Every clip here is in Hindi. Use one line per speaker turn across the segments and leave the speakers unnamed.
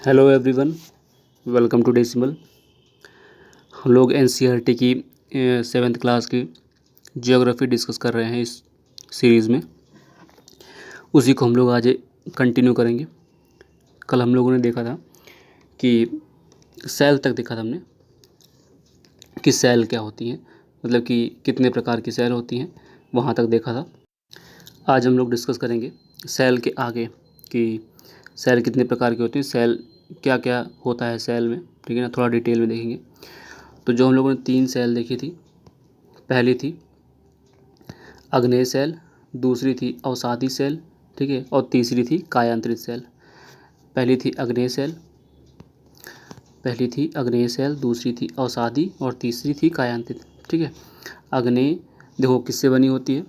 Hello everyone, welcome to decimal. हम लोग एनसीईआरटी की 7th क्लास की ज्योग्राफी डिस्कस कर रहे हैं इस सीरीज़ में। उसी को हम लोग आज कंटिन्यू करेंगे। कल हम लोगों ने देखा था कि सेल तक देखा था हमने कि सेल क्या होती हैं, मतलब कि कितने प्रकार की सेल होती हैं, वहाँ तक देखा था। आज हम लोग डिस्कस करेंगे सेल के आगे कि सेल कितने प्रकार की होती हैं, सेल क्या क्या होता है सेल में, ठीक है ना। थोड़ा डिटेल में देखेंगे। तो जो हम लोगों ने 3 सेल देखी थी, पहली थी अग्नेय सेल, दूसरी थी अवसादी सेल, ठीक है, और तीसरी थी कायांतरित सेल। पहली थी अग्नेय सेल दूसरी थी अवसादी और तीसरी थी कायांतरित, ठीक है। अग्नेय देखो किससे बनी होती है।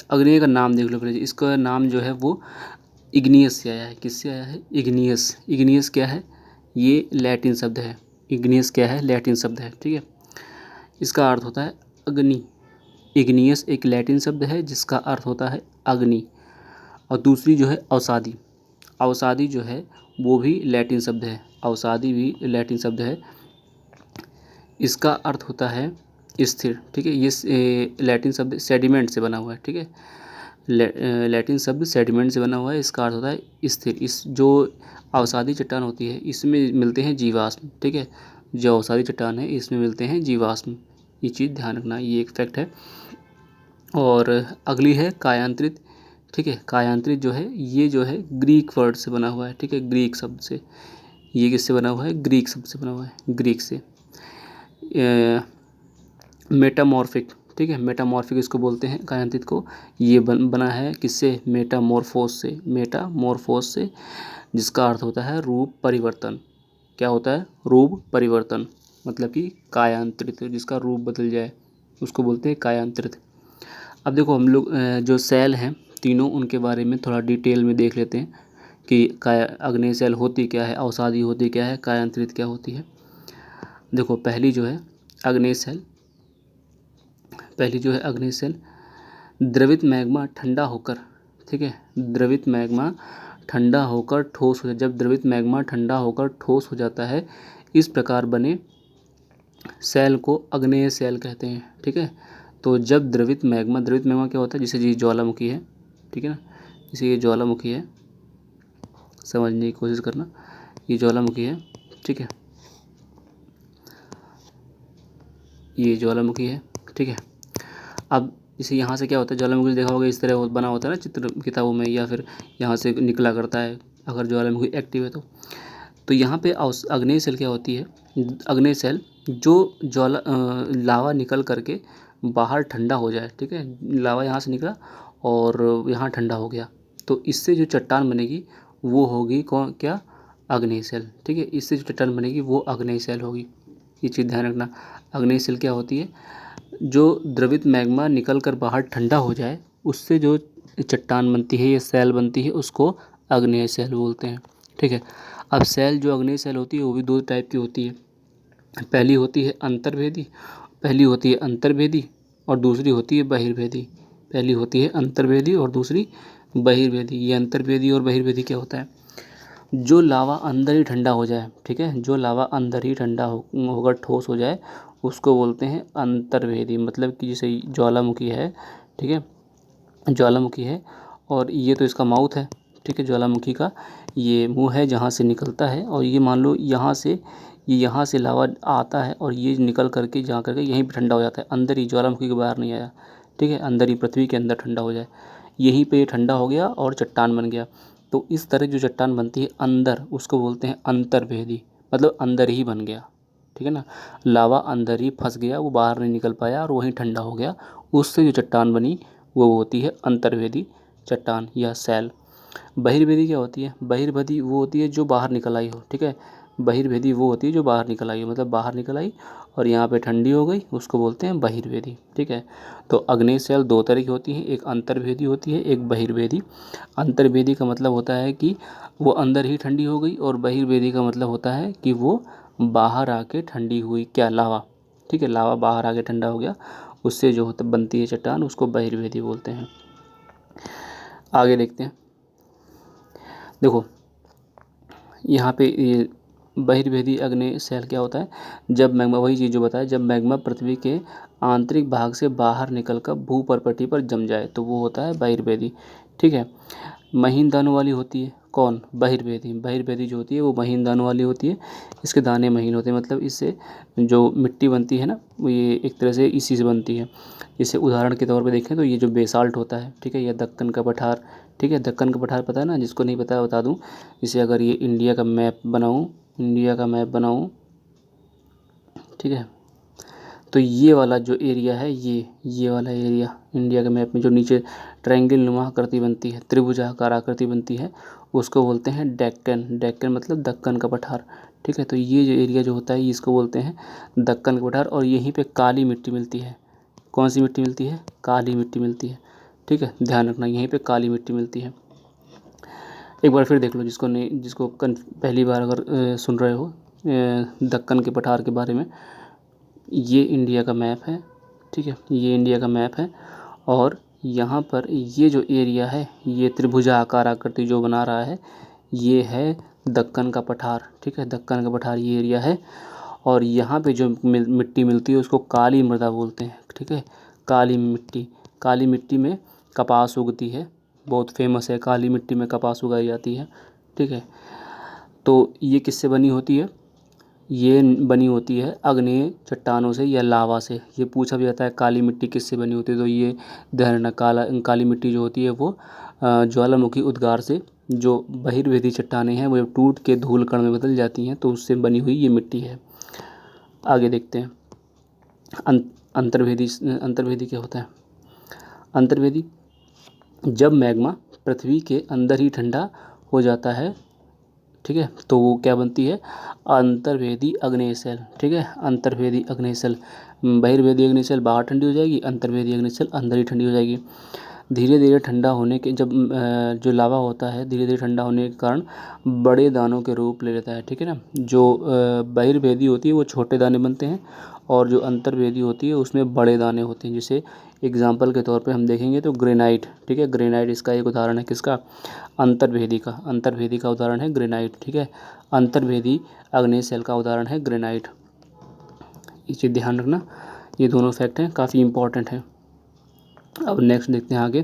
अग्नेय का नाम देख लो पहले। इसका नाम जो है वो इग्नियस से आया है। किससे आया है? इग्नियस। इग्नियस क्या है? ये लैटिन शब्द है। इग्नियस क्या है? लैटिन शब्द है, ठीक है। इसका अर्थ होता है अग्नि। इग्नियस एक लैटिन शब्द है जिसका अर्थ होता है अग्नि। और दूसरी जो है अवसादी। अवसादी जो है वो भी लैटिन शब्द है। अवसादी भी लैटिन शब्द है। इसका अर्थ होता है स्थिर, ठीक है। ये लैटिन शब्द सेडिमेंट से बना हुआ है, ठीक है। लैटिन शब्द सेडिमेंट से बना हुआ है। इसका अर्थ होता है स्थिर। इस जो अवसादी चट्टान होती है इसमें मिलते हैं जीवाश्म, ठीक है। जो अवसादी चट्टान है इसमें मिलते हैं जीवाश्म। ये चीज़ ध्यान रखना, ये एक फैक्ट है। और अगली है कायांतरित, ठीक है। कायांतरित जो है ये जो है ग्रीक वर्ड से बना हुआ है, ठीक है, ग्रीक शब्द से। ये किससे बना हुआ है? ग्रीक शब्द से बना हुआ है, ग्रीक से। मेटामॉर्फिक, ठीक है, मेटामॉर्फिक इसको बोलते हैं कायांतरित को। ये बना है किससे? मेटामॉर्फोस से। मेटामॉर्फोस से, जिसका अर्थ होता है रूप परिवर्तन। क्या होता है? रूप परिवर्तन, मतलब कि कायांतरित, जिसका रूप बदल जाए उसको बोलते हैं कायांतरित। अब देखो हम लोग जो सेल हैं तीनों, उनके बारे में थोड़ा डिटेल में देख लेते हैं कि अग्नेय सेल होती क्या है, अवसादी होती क्या है, कायांतरित क्या होती है। देखो पहली जो है अग्नेय सेल, द्रवित मैग्मा ठंडा होकर, ठीक है, द्रवित मैग्मा ठंडा होकर ठोस हो जाए। जब द्रवित मैग्मा ठंडा होकर ठोस हो जाता है, इस प्रकार बने सेल को अग्नेय सेल कहते हैं, ठीक है। तो जब द्रवित मैग्मा क्या होता है? जैसे ये ज्वालामुखी है, ठीक है ना। जैसे ये ज्वालामुखी है, समझने की कोशिश करना। ये ज्वालामुखी है, ठीक है, ये ज्वालामुखी है, ठीक है। अब इसे यहाँ से क्या होता है? ज्वालामुखी देखा होगा इस तरह बना होता है ना चित्र किताबों में, या फिर यहाँ से निकला करता है अगर ज्वालामुखी एक्टिव है तो यहाँ पे अग्नेय सेल क्या होती है? अग्नेय सेल जो लावा निकल करके बाहर ठंडा हो जाए, ठीक है। लावा यहाँ से निकला और यहाँ ठंडा हो गया, तो इससे जो चट्टान बनेगी वो होगी कौन? क्या? अग्नेय सेल, ठीक है। इससे जो चट्टान बनेगी वो अग्नेय सेल होगी। ये चीज़ ध्यान रखना। अग्नेय सेल क्या होती है? जो द्रवित मैग्मा निकल कर बाहर ठंडा हो जाए उससे जो चट्टान बनती है या सेल बनती है उसको अग्नेय सेल बोलते हैं, ठीक है। अब सेल जो अग्नेय सेल होती है वो भी 2 टाइप की होती है। पहली होती है अंतर्भेदी और दूसरी होती है बहिर्भेदी। पहली होती है अंतर्भेदी और दूसरी बहिर्भेदी। ये अंतर्भेदी और बहिर्भेदी क्या होता है? जो लावा अंदर ही ठंडा हो जाए, ठीक है, जो लावा अंदर ही ठंडा होकर ठोस हो जाए उसको बोलते हैं अंतर्भेदी। मतलब कि जैसे ज्वालामुखी है, ठीक है, ज्वालामुखी है और ये तो इसका माउथ है, ठीक है, ज्वालामुखी का ये मुंह है जहाँ से निकलता है। और ये मान लो यहाँ से लावा आता है और ये निकल करके जहाँ करके यहीं पे ठंडा हो जाता है, अंदर ही, ज्वालामुखी के बाहर नहीं आया, ठीक है, अंदर ही पृथ्वी के अंदर ठंडा हो जाए, यहीं पे ठंडा हो गया और चट्टान बन गया। तो इस तरह जो चट्टान बनती है अंदर, उसको बोलते हैं अंतर्भेदी, मतलब अंदर ही बन गया, ठीक है ना। लावा अंदर ही फंस गया, वो बाहर नहीं निकल पाया और वहीं ठंडा हो गया, उससे जो चट्टान बनी वो होती है अंतर्भेदी चट्टान या सेल। बहिर्भेदी क्या होती है? बहिर्भेदी वो होती है जो बाहर निकल आई हो, ठीक है। बहिर्भेदी वो होती है जो बाहर निकल आई हो, मतलब बाहर निकल आई और यहाँ पे ठंडी हो गई, उसको बोलते हैं बहिर्भेदी, ठीक है। तो अग्नेय सेल 2 तरह की होती हैं, एक अंतर्भेदी होती है, एक बहिर्भेदी। अंतर्भेदी का मतलब होता है कि वो अंदर ही ठंडी हो गई और बहिर्भेदी का मतलब होता है कि वो बाहर आके ठंडी हुई, क्या? लावा, ठीक है, लावा बाहर आके ठंडा हो गया, उससे जो होता बनती है चट्टान उसको बहिर्भेदी बोलते हैं। आगे देखते हैं। देखो यहाँ पे ये बहिर्वेदी अग्नेय शैल क्या होता है, जब मैग्मा, वही चीज़ जो बताया, जब मैग्मा पृथ्वी के आंतरिक भाग से बाहर निकलकर भूपर्पटी पर जम जाए तो वो होता है बहिर्वेदी। ठीक है। महीन दानों वाली होती है कौन, बहिर्वेदी। बहिर्वेदी जो होती है वो महीन दानों वाली होती है, इसके दाने महीन होते हैं, मतलब इससे जो मिट्टी बनती है ना वो ये एक तरह से इसी से बनती है। जैसे उदाहरण के तौर पे देखें तो ये जो बेसाल्ट होता है, ठीक है, या दक्कन का पठार। ठीक है, दक्कन का पठार पता है ना, जिसको नहीं पता बता दूं। जैसे अगर ये इंडिया का मैप बनाऊं, इंडिया का मैप बनाऊं, ठीक है, तो ये वाला जो एरिया है, ये वाला एरिया इंडिया के मैप में जो नीचे ट्रायंगल नुमा आकृति बनती है, त्रिभुजाकार आकृति बनती है, उसको बोलते हैं डेक्कन। डेक्कन मतलब दक्कन का पठार। ठीक है, तो ये जो एरिया जो होता है इसको बोलते हैं दक्कन का पठार। और यहीं पे काली मिट्टी मिलती है। कौन सी मिट्टी मिलती है, काली मिट्टी मिलती है। ठीक है, ध्यान रखना यहीं पे काली मिट्टी मिलती है। एक बार फिर देख लो, जिसको नहीं, जिसको पहली बार अगर सुन रहे हो दक्कन के पठार के बारे में। ये इंडिया का मैप है। ठीक है, ये इंडिया का मैप है और यहाँ पर ये जो एरिया है, ये त्रिभुजाकार आकृति जो बना रहा है, ये है दक्कन का पठार। ठीक है, दक्कन का पठार ये एरिया है। और यहाँ पे जो मिट्टी मिलती है उसको काली मृदा बोलते हैं। ठीक है, काली मिट्टी। काली मिट्टी में कपास उगती है, बहुत फेमस है, काली मिट्टी में कपास उगाई जाती है। ठीक है, तो ये किससे बनी होती है, ये बनी होती है अग्नेय चट्टानों से या लावा से। ये पूछा भी जाता है काली मिट्टी किससे बनी होती है, तो ये ध्यान रखना, काली मिट्टी जो होती है वो ज्वालामुखी उद्गार से, जो बहिर्वेदी चट्टानें हैं वो जब टूट के धूल कण में बदल जाती हैं तो उससे बनी हुई ये मिट्टी है। आगे देखते हैं अंतर्वेदी। अंतर्वेदी क्या होता है, अंतर्वेदी जब मैग्मा पृथ्वी के अंदर ही ठंडा हो जाता है, ठीक है, तो वो क्या बनती है, अंतर्वेदी अग्नेय शैल। ठीक है, अंतर्वेदी अग्नेय शैल। बहिर्वेदी अग्नेय शैल बाहर ठंडी हो जाएगी, अंतर्वेदी अग्नेय शैल अंदर ही ठंडी हो जाएगी। धीरे धीरे ठंडा होने के, जब जो लावा होता है धीरे धीरे ठंडा होने के कारण बड़े दानों के रूप ले लेता है। ठीक है ना, जो बहिर्वेदी होती है वो छोटे दाने बनते हैं और जो अंतर्वेदी होती है उसमें बड़े दाने होते हैं। जैसे एग्जाम्पल के तौर पे हम देखेंगे तो ग्रेनाइट। ठीक है, ग्रेनाइट इसका एक उदाहरण है, किसका, अंतर्वेदी का। अंतर्वेदी का उदाहरण है ग्रेनाइट। ठीक है, अंतर्वेदी अग्नेय शैल का उदाहरण है ग्रेनाइट। ये चीज़ ध्यान रखना, ये दोनों फैक्ट हैं, काफ़ी इंपॉर्टेंट हैं। अब नेक्स्ट देखते हैं आगे।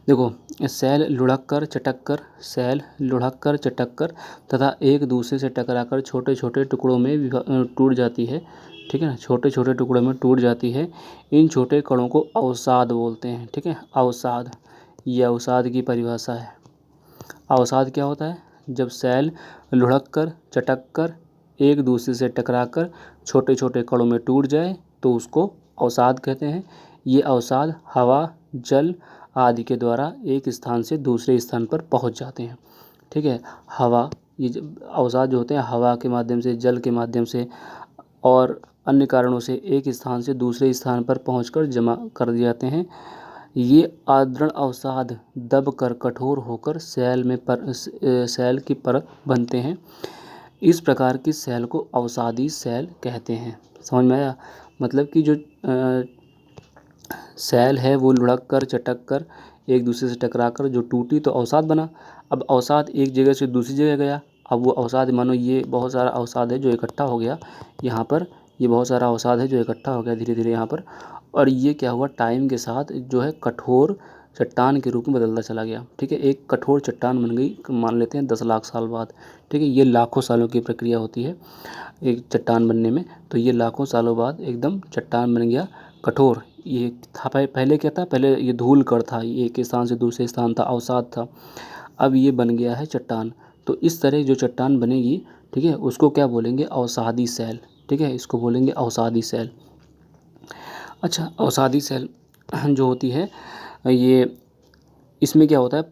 देखो, शैल लुढ़क कर चटक कर, शैल लुढ़क कर चटक कर तथा एक दूसरे से टकराकर छोटे छोटे टुकड़ों में टूट जाती है। ठीक है ना, छोटे छोटे टुकड़ों में टूट जाती है। इन छोटे कणों को अवसाद बोलते हैं। ठीक है, अवसाद, ये अवसाद की परिभाषा है। अवसाद क्या होता है, जब शैल लुढ़क कर चटक कर एक दूसरे से टकराकर छोटे छोटे कणों में टूट जाए तो उसको अवसाद कहते हैं। ये अवसाद हवा, जल आदि के द्वारा एक स्थान से दूसरे स्थान पर पहुंच जाते हैं। ठीक है, हवा, ये अवसाद जो होते हैं हवा के माध्यम से, जल के माध्यम से और अन्य कारणों से एक स्थान से दूसरे स्थान पर पहुंचकर जमा कर दिए जाते हैं। ये आर्द्र अवसाद दब कर कठोर होकर सैल की परत बनते हैं। इस प्रकार की सैल को अवसादी सैल कहते हैं। समझ में आया, मतलब कि जो सैल है वो लुढ़क कर चटक कर एक दूसरे से टकरा कर जो टूटी तो अवसाद बना। अब अवसाद एक जगह से दूसरी जगह गया। अब वो अवसाद, मानो ये बहुत सारा अवसाद है जो इकट्ठा हो गया यहाँ पर, ये बहुत सारा अवसाद है जो इकट्ठा हो गया धीरे धीरे यहाँ पर, और ये क्या हुआ, टाइम के साथ जो है कठोर चट्टान के रूप में बदलता चला गया। ठीक है, एक कठोर चट्टान बन गई, मान लेते हैं 10 लाख साल बाद। ठीक है, ये लाखों सालों की प्रक्रिया होती है एक चट्टान बनने में, तो ये लाखों सालों बाद एकदम चट्टान बन गया कठोर। ये था पहले क्या था, पहले ये धूल कण था, ये एक स्थान से दूसरे स्थान था, अवसाद था। अब ये बन गया है चट्टान। तो इस तरह जो चट्टान बनेगी, ठीक है, उसको क्या बोलेंगे, अवसादी सैल। ठीक है, इसको बोलेंगे अवसादी सैल। अच्छा, अवसादी सैल जो होती है ये, इसमें क्या होता है,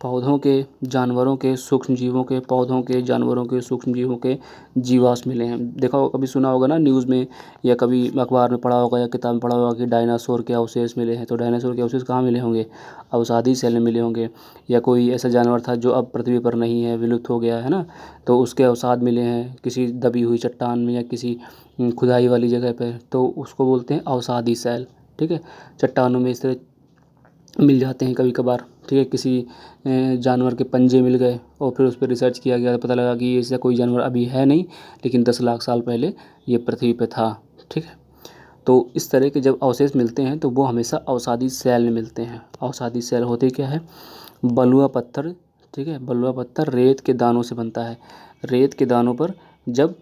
पौधों के, जानवरों के, सूक्ष्म जीवों के, पौधों के, जानवरों के, सूक्ष्म जीवों के जीवाश्म मिले हैं। देखा होगा, कभी सुना होगा ना न्यूज़ में, या कभी अखबार में पढ़ा होगा या किताब में पढ़ा होगा कि डायनासोर के अवशेष मिले हैं। तो डायनासोर के अवशेष कहाँ मिले होंगे, अवसादी सैल में मिले होंगे। या कोई ऐसा जानवर था जो अब पृथ्वी पर नहीं है, विलुप्त हो गया है ना, तो उसके अवसाद मिले हैं किसी दबी हुई चट्टान में या किसी खुदाई वाली जगह पर, तो उसको बोलते हैं अवसादी सैल। ठीक है, चट्टानों में इस तरह मिल जाते हैं कभी कभार। ठीक है, किसी जानवर के पंजे मिल गए और फिर उस पर रिसर्च किया गया, पता लगा कि ऐसा कोई जानवर अभी है नहीं, लेकिन 10 लाख साल पहले ये पृथ्वी पे था। ठीक है, तो इस तरह के जब अवशेष मिलते हैं तो वो हमेशा अवसादी सेल में मिलते हैं। अवसादी सेल होते क्या है? बलुआ पत्थर, ठीक है, बलुआ पत्थर रेत के दानों से बनता है। रेत के दानों पर जब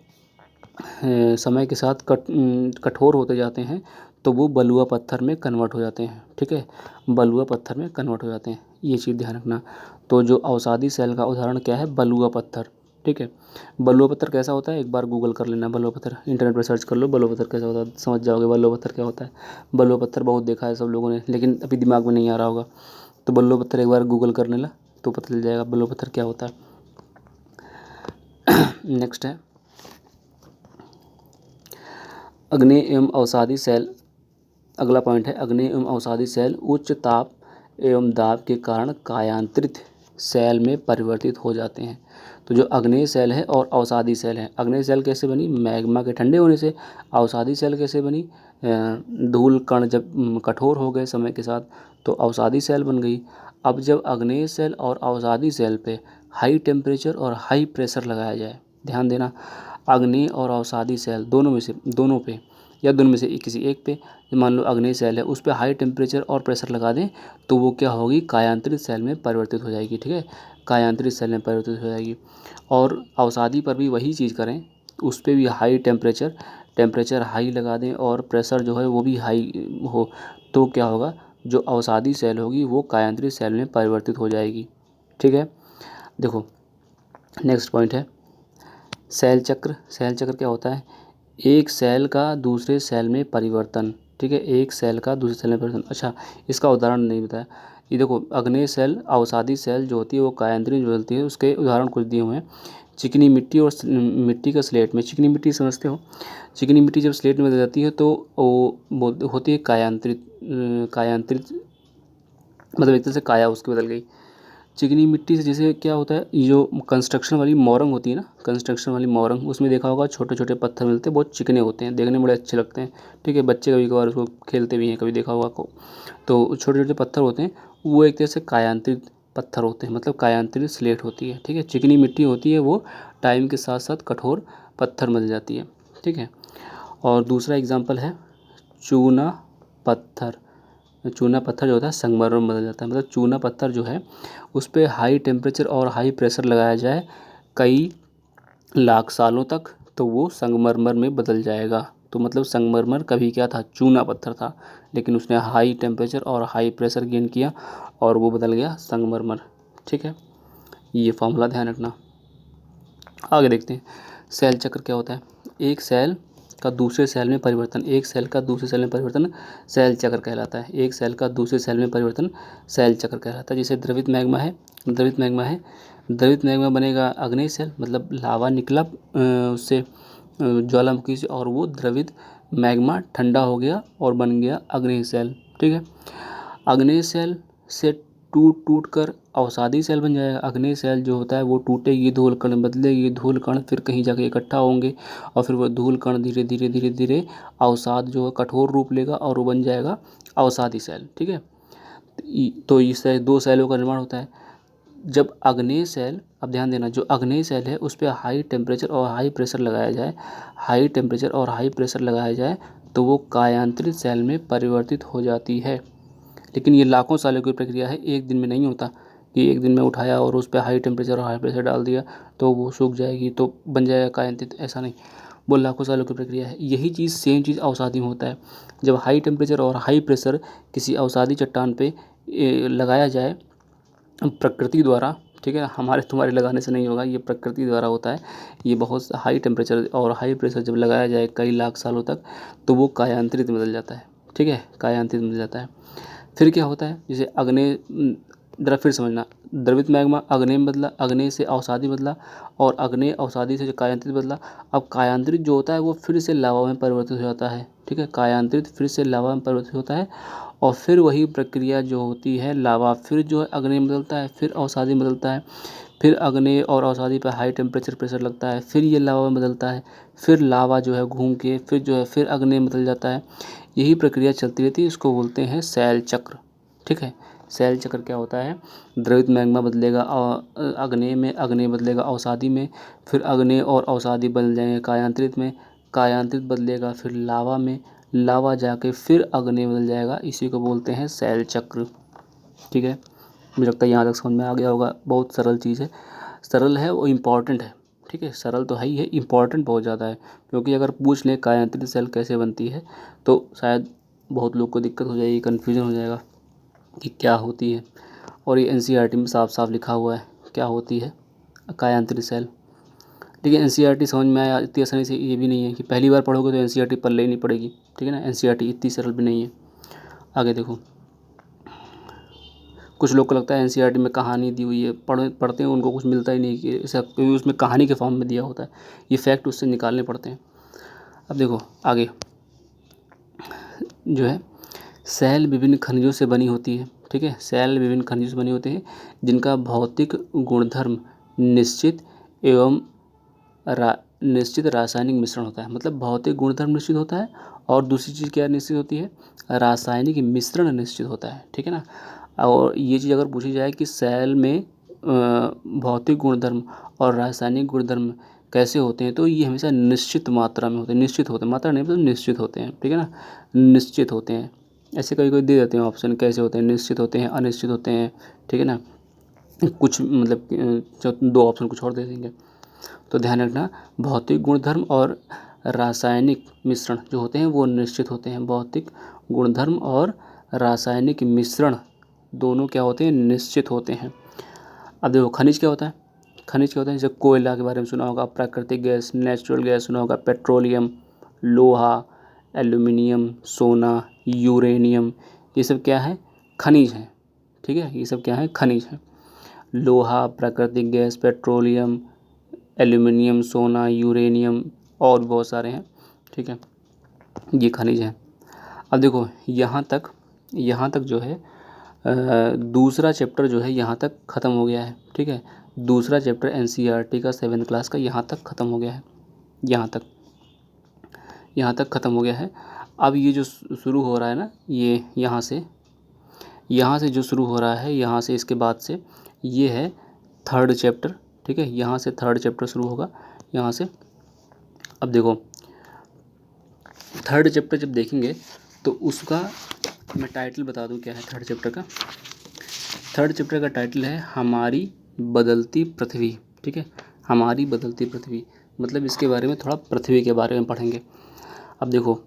समय के साथ कठोर होते जाते हैं तो वो बलुआ पत्थर में कन्वर्ट हो जाते हैं। ठीक है, बलुआ पत्थर में कन्वर्ट हो जाते हैं, ये चीज़ ध्यान रखना। तो जो अवसादी सेल का उदाहरण क्या है? बलुआ पत्थर। ठीक है, बलुआ पत्थर कैसा होता है एक बार गूगल कर लेना, बलुआ पत्थर इंटरनेट पर सर्च कर लो बलुआ पत्थर कैसा होता है, समझ जाओगे बलुआ पत्थर क्या होता है। बलुआ पत्थर बहुत देखा है सब लोगों ने, लेकिन अभी दिमाग में नहीं आ रहा होगा, तो बलुआ पत्थर एक बार गूगल कर लेना तो पता चल जाएगा बलुआ पत्थर क्या होता है। नेक्स्ट है अग्नेय एवं अवसादी सेल। अगला पॉइंट है अग्नेय एवं अवसादी सेल उच्च ताप एवं दाब के कारण कायांतरित सेल में परिवर्तित हो जाते हैं। तो जो अग्नेय सेल है और अवसादी सेल है, अग्नेय सेल कैसे बनी? मैग्मा के ठंडे होने से। अवसादी सेल कैसे बनी? धूल कण जब कठोर हो गए समय के साथ तो अवसादी सेल बन गई। अब जब अग्नेय सेल और अवसादी सेल पे हाई टेम्परेचर और हाई प्रेशर लगाया जाए, ध्यान देना, अग्नेय और अवसादी सेल दोनों में से, दोनों पे या दोनों में से किसी एक पे, मान लो अग्नेय सेल है उस पर हाई टेम्परेचर और प्रेशर लगा दें तो वो क्या होगी? कायांतरित सेल में परिवर्तित हो जाएगी। ठीक है, कायांतरित सेल में परिवर्तित हो जाएगी। और अवसादी पर भी वही चीज़ करें, उस पर भी हाई टेम्परेचर हाई लगा दें और प्रेशर जो है वो भी हाई हो, तो क्या होगा? जो अवसादी सेल होगी वो कायांतरित सेल में परिवर्तित हो जाएगी। ठीक है, देखो नेक्स्ट पॉइंट है सेल चक्र। सेल चक्र क्या होता है? एक सेल का दूसरे सेल में परिवर्तन। ठीक है, एक सेल का दूसरे सेल में परिवर्तन। अच्छा, इसका उदाहरण नहीं बताया। ये देखो अग्नेय सेल अवसादी सेल जो होती है वो कायांतरित बदलती है, उसके उदाहरण कुछ दिए हुए हैं। चिकनी मिट्टी और मिट्टी का स्लेट में, चिकनी मिट्टी समझते हो, चिकनी मिट्टी जब स्लेट में बदल जाती है तो वो होती है कायांतरित। कायांतरित मतलब एक तरह से काया उसकी बदल गई। चिकनी मिट्टी से जैसे क्या होता है, ये जो कंस्ट्रक्शन वाली मोरंग होती है ना, कंस्ट्रक्शन वाली मोरंग, उसमें देखा होगा छोटे छोटे पत्थर मिलते हैं, बहुत चिकने होते हैं, देखने में बड़े अच्छे लगते हैं। ठीक है, बच्चे कभी कभार उसको खेलते भी हैं, कभी देखा होगा को। तो छोटे छोटे पत्थर होते हैं, वो एक तरह से कायांतरित पत्थर होते हैं, मतलब कायांतरित स्लेट होती है। ठीक है, चिकनी मिट्टी होती है वो टाइम के साथ साथ कठोर पत्थर बन जाती है। ठीक है, और दूसरा एग्जाम्पल है चूना पत्थर। चूना पत्थर जो होता है संगमरमर में बदल जाता है, मतलब चूना पत्थर जो है उस पर हाई टेम्परेचर और हाई प्रेशर लगाया जाए कई लाख सालों तक तो वो संगमरमर में बदल जाएगा। तो मतलब संगमरमर कभी क्या था? चूना पत्थर था, लेकिन उसने हाई टेम्परेचर और हाई प्रेशर गेन किया और वो बदल गया संगमरमर। ठीक है, ये फॉर्मूला ध्यान रखना। आगे देखते हैं सेल चक्र क्या होता है। एक सेल का दूसरे सेल में परिवर्तन, एक सेल का दूसरे सेल में परिवर्तन सेल चक्र कहलाता है। एक सेल का दूसरे सेल में परिवर्तन सेल चक्र कहलाता है। जैसे द्रवित मैग्मा है, द्रवित मैग्मा है, द्रवित मैग्मा बनेगा अग्नेय सेल, मतलब लावा निकला उससे ज्वालामुखी से और वो द्रवित मैग्मा ठंडा हो गया और बन गया अग्नेय सेल। ठीक है, अग्नेय सेल से टूट टूट कर अवसादी सेल बन जाएगा। अग्नेय सेल जो होता है वो टूटेगी, धूल कण बदलेगी, धूल कण फिर कहीं जाके इकट्ठा होंगे और फिर वो धूल कण धीरे धीरे धीरे धीरे अवसाद जो है कठोर रूप लेगा और वो बन जाएगा अवसादी सेल। ठीक है, तो इससे दो सेलों का निर्माण होता है। जब अग्नेय सेल, अब ध्यान देना, जो अग्नेय सेल है उस पर हाई टेम्परेचर और हाई प्रेशर लगाया जाए, हाई टेम्परेचर और हाई प्रेशर लगाया जाए तो वो कायांतरित सेल में परिवर्तित हो जाती है। लेकिन ये लाखों सालों की प्रक्रिया है, एक दिन में नहीं होता कि एक दिन में उठाया और उस पर हाई टेम्परेचर और हाई प्रेशर डाल दिया तो वो सूख जाएगी तो बन जाएगा कायांतित, ऐसा नहीं, वो लाखों सालों की प्रक्रिया है। यही चीज़ सेम चीज़ अवसादी में होता है। जब हाई टेम्परेचर और हाई प्रेशर किसी अवसादी चट्टान पे लगाया जाए प्रकृति द्वारा, ठीक है, हमारे तुम्हारे लगाने से नहीं होगा, ये प्रकृति द्वारा होता है। ये बहुत हाई टेम्परेचर और हाई प्रेशर जब लगाया जाए कई लाख सालों तक तो वो कायांतरित में बदल जाता है। ठीक है, कायांतरित में बदल जाता है। फिर क्या होता है, जैसे अग्नेय, जरा फिर समझना, द्रवित मैग्मा अग्नेय में बदला, अग्नेय से अवसादी बदला और अग्नेय अवसादी से जो कायांतरित बदला। अब कायांतरित जो होता है वो फिर से लावा में परिवर्तित हो जाता है। ठीक है, कायांतरित फिर से लावा में परिवर्तित होता है और फिर वही प्रक्रिया जो होती है, लावा फिर जो है अग्नेय में बदलता है, फिर अवसादी में बदलता है, फिर अग्नेय और अवसादी पर हाई टेम्परेचर प्रेशर लगता है, फिर ये लावा में बदलता है, फिर लावा जो है घूम के फिर जो है फिर अग्नेय में बदल जाता है। यही प्रक्रिया चलती रहती है, इसको बोलते हैं सेल चक्र। ठीक है, शैल चक्र क्या होता है, द्रवित मैग्मा बदलेगा अग्नेय में, अग्नेय बदलेगा अवसादी में, फिर अग्नेय और अवसादी बदल जाएंगे कायांतरित में, कायांतरित बदलेगा फिर लावा में, लावा जाके फिर अग्नेय बदल जाएगा, इसी को बोलते हैं शैल चक्र। ठीक है, मुझे लगता है यहाँ तक समझ में आ गया होगा। बहुत सरल चीज़ है, सरल है और इम्पॉर्टेंट है। ठीक है, सरल तो है ही है, इम्पॉर्टेंट बहुत ज़्यादा है, क्योंकि अगर पूछ लें कायांतरित सेल कैसे बनती है तो शायद बहुत लोग को दिक्कत हो जाएगी, कन्फ्यूजन हो जाएगा कि क्या होती है। और ये एनसीईआरटी में साफ साफ लिखा हुआ है क्या होती है कायांतरित सेल। ठीक है, एनसीईआरटी समझ में आया इतनी आसानी से, ये भी नहीं है कि पहली बार पढ़ोगे तो एनसीईआरटी पल्ले ही नहीं पड़ेगी। ठीक है ना, एनसीईआरटी इतनी सरल भी नहीं है। आगे देखो, कुछ लोग को लगता है एनसीईआरटी में कहानी दी हुई है, पढ़ते हैं उनको कुछ मिलता ही नहीं, कि सब क्योंकि उसमें कहानी के फॉर्म में दिया होता है, ये फैक्ट उससे निकालने पड़ते हैं। अब देखो आगे जो है, सेल विभिन्न खनिजों से बनी होती है। ठीक है, सेल विभिन्न खनिजों से बनी होते हैं जिनका भौतिक गुणधर्म निश्चित एवं निश्चित रासायनिक मिश्रण होता है। मतलब भौतिक गुणधर्म निश्चित होता है और दूसरी चीज़ क्या निश्चित होती है, रासायनिक मिश्रण निश्चित होता है। ठीक है ना, और ये चीज़ अगर पूछी जाए कि सेल में भौतिक गुणधर्म और रासायनिक गुणधर्म कैसे होते हैं, तो ये हमेशा निश्चित मात्रा में होते हैं। निश्चित होते हैं, मात्रा नहीं मतलब निश्चित होते हैं। ठीक है ना, निश्चित होते हैं। ऐसे कभी कोई दे देते हैं ऑप्शन कैसे होते हैं, निश्चित होते हैं, अनिश्चित होते हैं। ठीक है ना, कुछ मतलब दो ऑप्शन कुछ और दे देंगे। तो ध्यान रखना, भौतिक गुणधर्म और रासायनिक मिश्रण जो होते हैं वो निश्चित होते हैं। भौतिक गुणधर्म और रासायनिक मिश्रण दोनों क्या होते हैं, निश्चित होते हैं। अब देखो खनिज क्या होता है, खनिज क्या होता है, जैसे कोयला के बारे में सुना होगा, प्राकृतिक गैस, नेचुरल गैस सुना होगा, पेट्रोलियम, लोहा, एल्यूमिनियम, सोना, यूरेनियम, ये सब क्या है, खनिज हैं। ठीक है, ये सब क्या है, खनिज हैं। लोहा, प्राकृतिक गैस, पेट्रोलियम, एल्यूमिनियम, सोना, यूरेनियम और भी बहुत सारे हैं। ठीक है, ये खनिज हैं। अब देखो यहाँ तक जो है दूसरा चैप्टर जो है यहाँ तक ख़त्म हो गया है। ठीक है, दूसरा चैप्टर एनसीईआरटी का 7th क्लास का यहाँ तक ख़त्म हो गया है। यहाँ तक ख़त्म हो गया है। अब ये जो शुरू हो रहा है ना, ये यहाँ से जो शुरू हो रहा है, यहाँ से इसके बाद से ये है 3rd चैप्टर। ठीक है, यहाँ से 3rd चैप्टर शुरू होगा यहाँ से। अब देखो 3rd चैप्टर जब देखेंगे तो उसका मैं टाइटल बता दूं क्या है 3rd चैप्टर का। 3rd चैप्टर का टाइटल है हमारी बदलती पृथ्वी। ठीक है, हमारी बदलती पृथ्वी, मतलब इसके बारे में थोड़ा पृथ्वी के बारे में पढ़ेंगे। अब देखो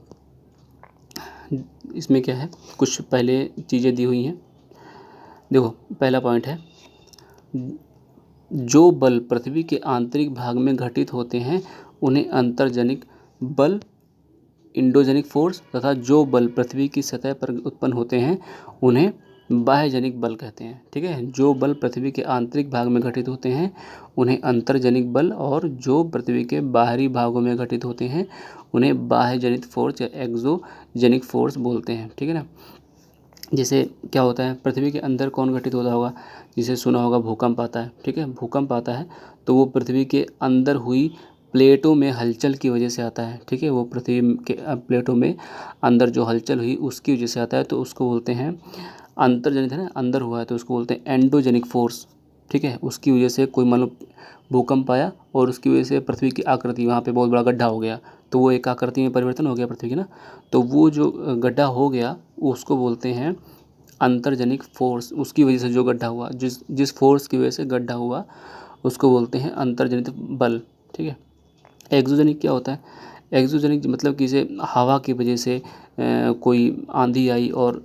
इसमें क्या है, कुछ पहले चीज़ें दी हुई हैं। देखो पहला पॉइंट है, जो बल पृथ्वी के आंतरिक भाग में घटित होते हैं उन्हें अंतर्जनिक बल, इंडोजेनिक फोर्स, तथा जो बल पृथ्वी की सतह पर उत्पन्न होते हैं उन्हें बाह्यजनिक बल कहते हैं। ठीक है, जो बल पृथ्वी के आंतरिक भाग में घटित होते हैं उन्हें अंतर्जनिक बल, और जो पृथ्वी के बाहरी भागों में घटित होते हैं उन्हें बाह्यजनित फोर्स या एक्सोजेनिक फोर्स बोलते हैं। ठीक है ना, जैसे क्या होता है, पृथ्वी के अंदर कौन घटित होता होगा, जिसे सुना होगा भूकंप आता है। ठीक है, भूकंप आता है तो वो पृथ्वी के अंदर हुई प्लेटों में हलचल की वजह से आता है। ठीक है, वो पृथ्वी के प्लेटों में अंदर जो हलचल हुई उसकी वजह से आता है, तो उसको बोलते हैं अंतर्जनित, है ना, अंदर हुआ है तो उसको बोलते हैं एंडोजेनिक फोर्स। ठीक है, उसकी वजह से कोई मान लो भूकंप आया और उसकी वजह से पृथ्वी की आकृति, वहाँ पे बहुत बड़ा गड्ढा हो गया तो वो एक आकृति में परिवर्तन हो गया पृथ्वी की ना, तो वो जो गड्ढा हो गया उसको बोलते हैं अंतर्जनिक फोर्स। उसकी वजह से जो गड्ढा हुआ, जिस फोर्स की वजह से गड्ढा हुआ उसको बोलते हैं अंतर्जनित बल। ठीक है, एक्सोजेनिक क्या होता है, एक्सोजेनिक मतलब कि जैसे हवा की वजह से कोई आंधी आई और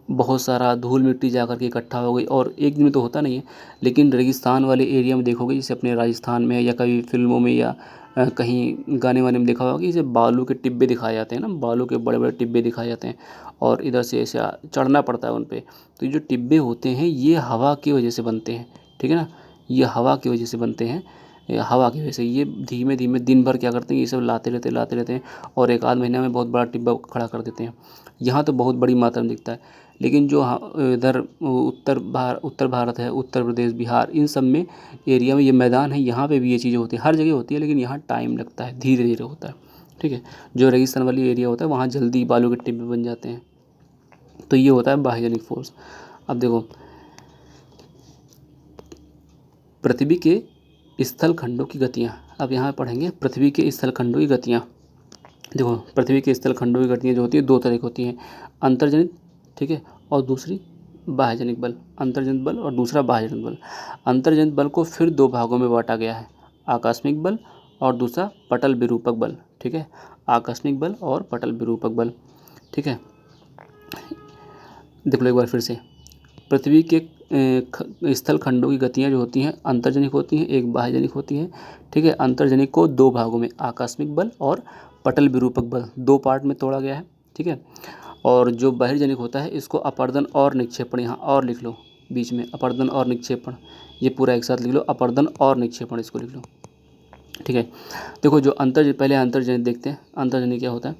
बहुत सारा धूल मिट्टी जा कर के इकट्ठा हो गई, और एक दिन में तो होता नहीं है, लेकिन रेगिस्तान वाले एरिया में देखोगे, जैसे अपने राजस्थान में या कभी फिल्मों में या कहीं गाने वाने में देखा होगा कि जैसे बालू के टिब्बे दिखाए जाते हैं ना, बालू के बड़े बड़े टिब्बे दिखाए जाते हैं और इधर से ऐसे चढ़ना पड़ता है उन पे, तो ये जो टिब्बे होते हैं ये हवा की वजह से बनते हैं। ठीक है ना, ये हवा की वजह से बनते हैं, हवा की वजह से ये धीमे धीमे दिन भर क्या करते हैं, ये सब लाते रहते हैं और एक आध महीने में बहुत बड़ा टिब्बा खड़ा कर देते हैं। यहाँ तो बहुत बड़ी मात्रा में दिखता है, लेकिन जो इधर उत्तर भारत है, उत्तर प्रदेश, बिहार, इन सब में एरिया में ये मैदान है, यहाँ पे भी ये चीज़ें होती है, हर जगह होती है, लेकिन यहाँ टाइम लगता है, धीरे धीरे होता है। ठीक है, जो रेगिस्तान वाली एरिया होता है वहाँ जल्दी बालू के टिब्बे बन जाते हैं। तो ये होता है बाह्यजनिक फोर्स। अब देखो, पृथ्वी के स्थल खंडों की गतियाँ, अब यहाँ पढ़ेंगे पृथ्वी के स्थल खंडों की गतियाँ। देखो, पृथ्वी के स्थल खंडों की गतियाँ जो होती है दो तरह की होती हैं, अंतर्जनित, ठीक है, और दूसरी बाह्यजनित बल। अंतर्जनित बल और दूसरा बाह्यजनित बल। अंतर्जनित बल को फिर दो भागों में बांटा गया है, आकस्मिक बल और दूसरा पटल विरूपक बल, ठीक है, आकस्मिक बल और पटल विरूपक बल, ठीक है। देख लो एक बार फिर से, पृथ्वी के स्थल खंडों की गतियाँ जो होती हैं अंतर्जनिक होती हैं, एक बाह्यजनिक होती हैं, ठीक है। अंतर्जनिक को दो भागों में, आकस्मिक बल और पटल विरूपक बल, दो पार्ट में तोड़ा गया है, ठीक है। और जो बहिर्जनिक होता है इसको अपर्दन और निक्षेपण, यहाँ और लिख लो बीच में, अपर्दन और निक्षेपण, ये पूरा एक साथ लिख लो, अपर्दन और निक्षेपण इसको लिख लो, ठीक है। देखो, जो पहले अंतर्जनित देखते हैं। अंतर्जनित क्या होता है?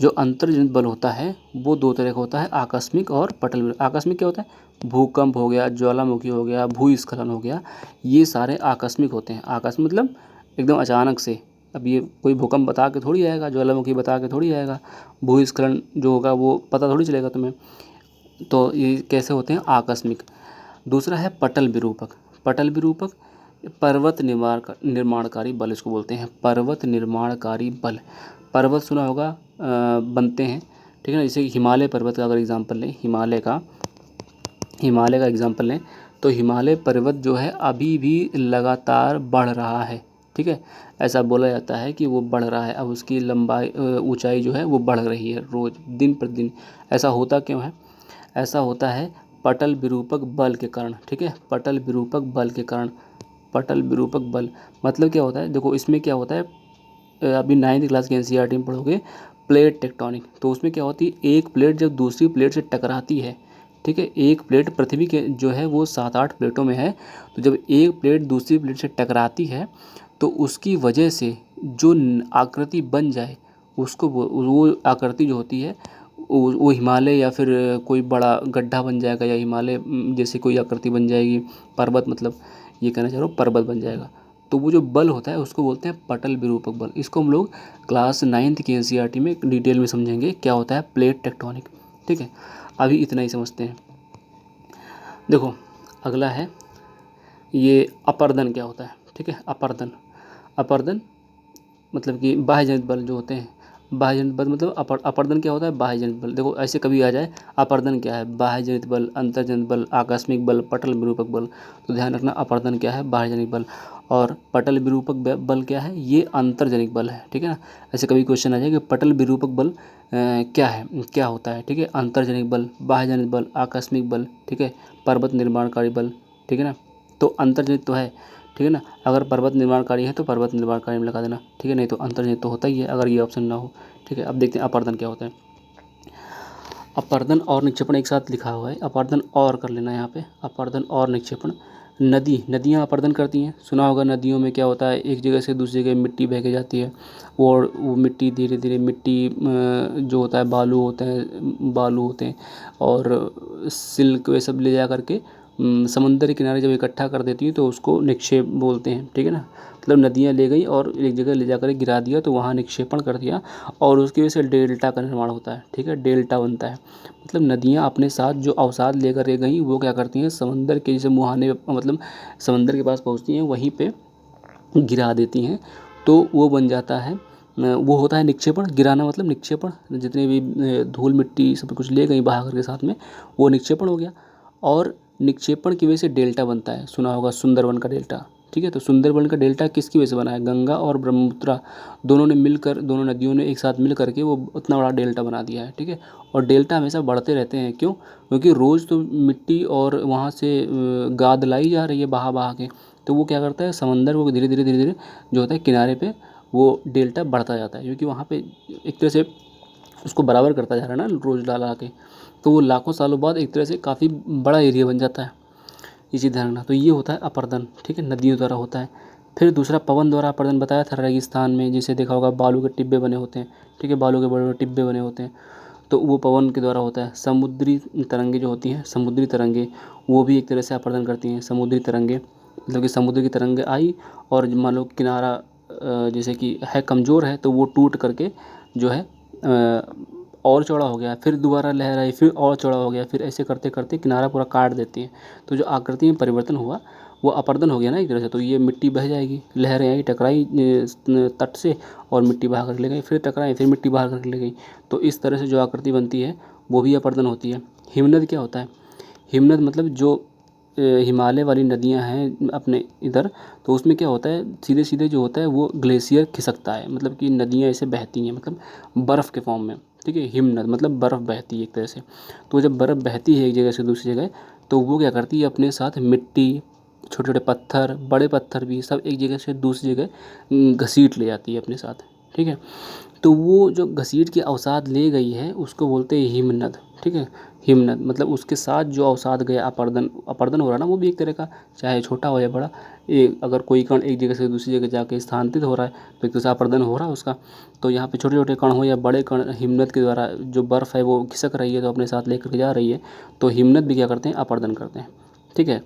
जो अंतर्जनित बल होता है वो दो तरह का होता है, आकस्मिक और पटल विरूपक। आकस्मिक क्या होता है? भूकंप हो गया, ज्वालामुखी हो गया, भूस्खलन हो गया, ये सारे आकस्मिक होते हैं। आकस्मिक मतलब एकदम अचानक से, अब ये कोई भूकंप बता के थोड़ी आएगा, ज्वालामुखी बता के थोड़ी आएगा, भूस्खलन जो होगा वो पता थोड़ी चलेगा तुम्हें। तो ये कैसे होते हैं? आकस्मिक। दूसरा है पटल विरूपक। पटल विरूपक पर्वत निर्माणकारी बल इसको बोलते हैं, पर्वत निर्माणकारी बल। पर्वत सुना होगा, बनते हैं, ठीक है ना। जैसे हिमालय पर्वत का अगर एग्जांपल लें, हिमालय का एग्जांपल लें, तो हिमालय पर्वत जो है अभी भी लगातार बढ़ रहा है, ठीक है। ऐसा बोला जाता है कि वो बढ़ रहा है, अब उसकी लंबाई ऊंचाई जो है वो बढ़ रही है रोज़, दिन प्रतिदिन। ऐसा होता क्यों है? ऐसा होता है पटल विरूपक बल के कारण, ठीक है, पटल विरूपक बल के कारण। पटल विरूपक बल मतलब क्या होता है? देखो, इसमें क्या होता है, अभी 9वीं क्लास के एनसीईआरटी में पढ़ोगे प्लेट टेक्टोनिक, तो उसमें क्या होती है, एक प्लेट जब दूसरी प्लेट से टकराती है, ठीक है, एक प्लेट पृथ्वी के जो है वो 7-8 प्लेटों में है, तो जब एक प्लेट दूसरी प्लेट से टकराती है तो उसकी वजह से जो आकृति बन जाए उसको वो आकृति जो होती है वो हिमालय या फिर कोई बड़ा गड्ढा बन जाएगा, या हिमालय जैसे कोई आकृति बन जाएगी, पर्वत, मतलब ये कहना चाह रहा हूँ पर्वत बन जाएगा। तो वो जो बल होता है उसको बोलते हैं पटल विरूपक बल। इसको हम लोग क्लास 9th की एनसीईआरटी में डिटेल में समझेंगे क्या होता है प्लेट टेक्टोनिक, ठीक है। अभी इतना ही समझते हैं। देखो, अगला है ये अपर्दन क्या होता है, ठीक है। अपर्दन, अपर्दन मतलब कि बाह्यजनित बल जो होते हैं, बाह्यजनित बल मतलब अपर्दन क्या होता है? बाह्यजनित बल। देखो, ऐसे कभी आ जाए अपर्दन क्या है? बाह्यजनित बल, अंतर्जनित बल, आकस्मिक बल, पटल विरूपक बल, तो ध्यान रखना अपर्दन क्या है? बाह्यजनित बल। और पटल विरूपक बल क्या है? ये अंतर्जनित बल है, ठीक है ना। ऐसे कभी क्वेश्चन आ जाए कि पटल विरूपक बल क्या है, क्या होता है, ठीक है। अंतर्जनित बल, बाह्यजनित बल, आकस्मिक बल, ठीक है, पर्वत निर्माणकारी बल, ठीक है ना। तो अंतर्जनित तो है, ठीक है ना। अगर पर्वत निर्माणकारी है तो पर्वत निर्माणकारी में लगा देना, ठीक है, नहीं तो अंतर्जनित तो होता ही है अगर ये ऑप्शन ना हो, ठीक है। अब देखते हैं अपर्दन क्या होता है। अपर्दन और निक्षेपण एक साथ लिखा हुआ है, अपर्दन और कर लेना यहाँ पे, अपर्दन और निक्षेपण। नदियाँ अपर्दन करती हैं, सुना होगा नदियों में क्या होता है, एक जगह से दूसरी जगह मिट्टी बह के जाती है, और वो मिट्टी धीरे धीरे जो होता है बालू होते हैं और सिल्क वे सब ले जा करके समुद्र के किनारे जब इकट्ठा कर देती है तो उसको निक्षेप बोलते हैं, ठीक है ना। मतलब नदियाँ ले गई और एक जगह ले जाकर गिरा दिया तो वहाँ निक्षेपण कर दिया, और उसकी वजह से डेल्टा का निर्माण होता है, ठीक है, डेल्टा बनता है। मतलब नदियाँ अपने साथ जो अवसाद लेकर के गई वो क्या करती हैं, समंदर के जैसे मुहाने, मतलब समंदर के पास पहुँचती हैं वहीं पे गिरा देती हैं, तो वो बन जाता है, वो होता है निक्षेपण। गिराना मतलब निक्षेपण, जितने भी धूल मिट्टी सब कुछ ले गई बहा करके साथ में, वो निक्षेपण हो गया। और निक्षेपण की वजह से डेल्टा बनता है, सुना होगा सुंदरवन का डेल्टा, ठीक है। तो सुंदरवन का डेल्टा किसकी वजह से बना है? गंगा और ब्रह्मपुत्रा दोनों ने मिलकर, दोनों नदियों ने एक साथ मिल करके वो उतना बड़ा डेल्टा बना दिया है, ठीक है। और डेल्टा हमेशा बढ़ते रहते हैं, क्यों? क्योंकि रोज़ तो मिट्टी और वहाँ से गाद लाई जा रही है बहा बहा के, तो वो क्या करता है, समंदर को धीरे धीरे धीरे धीरे जो होता है किनारे पे वो डेल्टा बढ़ता जाता है, क्योंकि वहाँ पे एक तरह से उसको बराबर करता जा रहा है ना रोज़ डाला के, तो वो लाखों सालों बाद एक तरह से काफ़ी बड़ा एरिया बन जाता है। ये चीज़ ध्यान रखना। तो ये होता है अपर्दन, ठीक है, नदियों द्वारा होता है। फिर दूसरा पवन द्वारा अपर्दन बताया था, रेगिस्तान में जैसे देखा होगा बालू के टिब्बे बने होते हैं, ठीक है, बालू के बड़े बड़े टिब्बे बने होते हैं, तो वो पवन के द्वारा होता है। समुद्री तरंगे जो होती हैं, समुद्री तरंगे, वो भी एक तरह से अपर्दन करती हैं। समुद्री तरंगे मतलब कि समुद्र की तरंगे आई और मान लो किनारा जैसे कि है कमज़ोर है तो वो टूट करके जो है और चौड़ा हो गया, फिर दोबारा लहर आई, फिर और चौड़ा हो गया, फिर ऐसे करते करते किनारा पूरा काट देती है। तो जो आकृति में परिवर्तन हुआ वो अपर्दन हो गया ना एक तरह से। तो ये मिट्टी बह जाएगी, लहरें आई, टकराई तट से और मिट्टी बहा कर ले गई, फिर टकराई, फिर मिट्टी बहा कर ले गई। तो इस तरह से जो आकृति बनती है वो भी अपर्दन होती है। हिमनद क्या होता है? हिमनद मतलब जो हिमालय वाली नदियां हैं अपने इधर, तो उसमें क्या होता है, सीधे सीधे जो होता है वो ग्लेशियर खिसकता है, मतलब कि नदियां ऐसे बहती हैं, मतलब बर्फ़ के फॉर्म में। ठीक है, हिमनद मतलब बर्फ़ बहती है एक तरह से। तो जब बर्फ़ बहती है एक जगह से दूसरी जगह, तो वो क्या करती है, अपने साथ मिट्टी, छोटे छोटे पत्थर, बड़े पत्थर भी, सब एक जगह से दूसरी जगह घसीट ले जाती है अपने साथ। ठीक है, तो वो जो घसीट के अवसाद ले गई है उसको बोलते हैं हिमनद। ठीक है, हिमनद मतलब उसके साथ जो अवसाद गया, अपर्दन, अपर्दन हो रहा है ना, वो भी एक तरह का, चाहे छोटा हो या बड़ा, ये अगर कोई कण एक जगह से दूसरी जगह जाके स्थानांतरित हो रहा है तो एक तरह से अपर्दन हो रहा है उसका। तो यहाँ पे छोटे छोटे कण हो या बड़े कण, हिमनद के द्वारा जो बर्फ़ है वो खिसक रही है तो अपने साथ लेकर के जा रही है, तो हिमनद भी क्या करते हैं, अपर्दन करते हैं। ठीक है,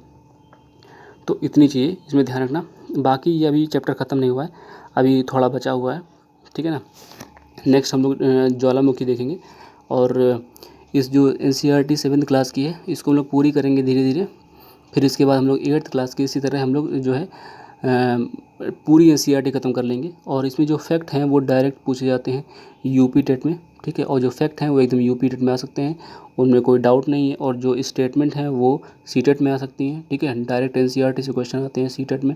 तो इतनी चीज़ें इसमें ध्यान रखना। बाकी ये अभी चैप्टर ख़त्म नहीं हुआ है, अभी थोड़ा बचा हुआ है। ठीक है ना, नेक्स्ट हम लोग ज्वालामुखी देखेंगे। और इस जो NCERT 7th क्लास की है इसको हम लोग पूरी करेंगे धीरे धीरे। फिर इसके बाद हम लोग 8th क्लास की इसी तरह हम लोग जो है पूरी NCERT ख़त्म कर लेंगे। और इसमें जो फैक्ट हैं वो डायरेक्ट पूछे जाते हैं यूपी टेट में। ठीक है, और जो फैक्ट हैं वो एकदम यूपी टेट में आ सकते हैं, उनमें कोई डाउट नहीं है। और जो स्टेटमेंट हैं वो सीटेट में आ सकती हैं। ठीक है, डायरेक्ट NCERT से क्वेश्चन आते हैं सीटेट में,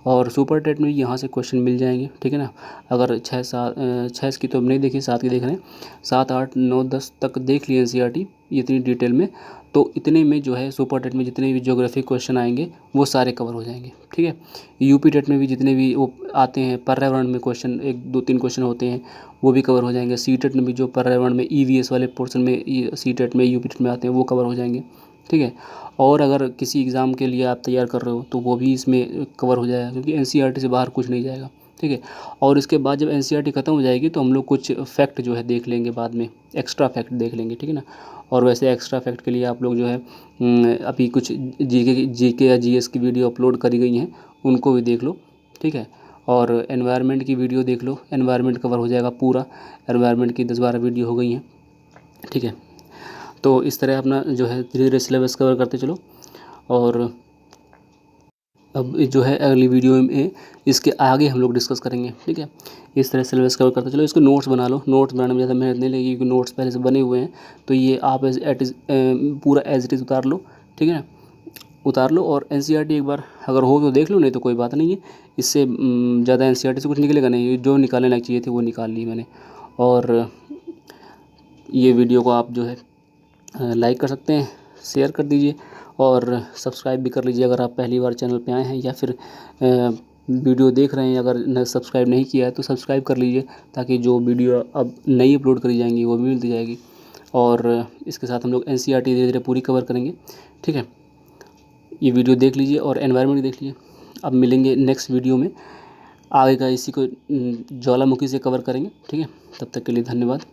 और सुपर टेट में यहाँ से क्वेश्चन मिल जाएंगे। ठीक है ना, अगर 6 की तो अब नहीं देखी, 7 की देख रहे हैं, 7, 8, 9, 10 तक देख लिए NCERT इतनी डिटेल में, तो इतने में जो है सुपर टेट में जितने भी ज्योग्राफी क्वेश्चन आएंगे वो सारे कवर हो जाएंगे। ठीक है, यूपी टेट में भी जितने भी वो आते हैं पर्यावरण में क्वेश्चन, 1, 2, 3 क्वेश्चन होते हैं वो भी कवर हो जाएंगे। सी टेट में भी जो पर्यावरण में EVS वाले पोर्शन में सी टेट में, यूपी टेट में आते हैं वो कवर हो जाएंगे। ठीक है, और अगर किसी एग्ज़ाम के लिए आप तैयार कर रहे हो तो वो भी इसमें कवर हो जाएगा, क्योंकि NCERT से बाहर कुछ नहीं जाएगा। ठीक है, और इसके बाद जब NCERT ख़त्म हो जाएगी तो हम लोग कुछ फैक्ट जो है देख लेंगे बाद में, एक्स्ट्रा फैक्ट देख लेंगे। ठीक है ना, और वैसे एक्स्ट्रा फैक्ट के लिए आप लोग जो है अभी कुछ जीके या GS की वीडियो अपलोड करी गई हैं, उनको भी देख लो। ठीक है, और एनवायरनमेंट की वीडियो देख लो, एनवायरनमेंट कवर हो जाएगा पूरा, एनवायरनमेंट की 10-12 वीडियो हो गई हैं। ठीक है, तो इस तरह अपना जो है धीरे धीरे सिलेबस कवर करते चलो। और अब जो है अगली वीडियो में इसके आगे हम लोग डिस्कस करेंगे। ठीक है, इस तरह सिलेबस कवर करते चलो। इसको नोट्स बना लो, नोट्स बनाने में ज़्यादा मेहनत नहीं लगेगी क्योंकि नोट्स पहले से बने हुए हैं, तो ये आप पूरा एज इट इज़ उतार लो। ठीक है ना, उतार लो, और NCERT एक बार अगर हो तो देख लो, नहीं तो कोई बात नहीं है। इससे ज़्यादा NCERT से कुछ निकलेगा नहीं, जो निकालने लायक चाहिए थे वो निकाल ली मैंने। और ये वीडियो को आप जो है लाइक कर सकते हैं, शेयर कर दीजिए, और सब्सक्राइब भी कर लीजिए अगर आप पहली बार चैनल पे आए हैं, या फिर वीडियो देख रहे हैं अगर न सब्सक्राइब नहीं किया है तो सब्सक्राइब कर लीजिए, ताकि जो वीडियो अब नई अपलोड करी जाएंगी वो भी मिलती जाएगी। और इसके साथ हम लोग NCERT धीरे धीरे पूरी कवर करेंगे। ठीक है, ये वीडियो देख लीजिए और एनवायरनमेंट देख लीजिए। अब मिलेंगे नेक्स्ट वीडियो में, आगे का इसी को ज्वालामुखी से कवर करेंगे। ठीक है, तब तक के लिए धन्यवाद।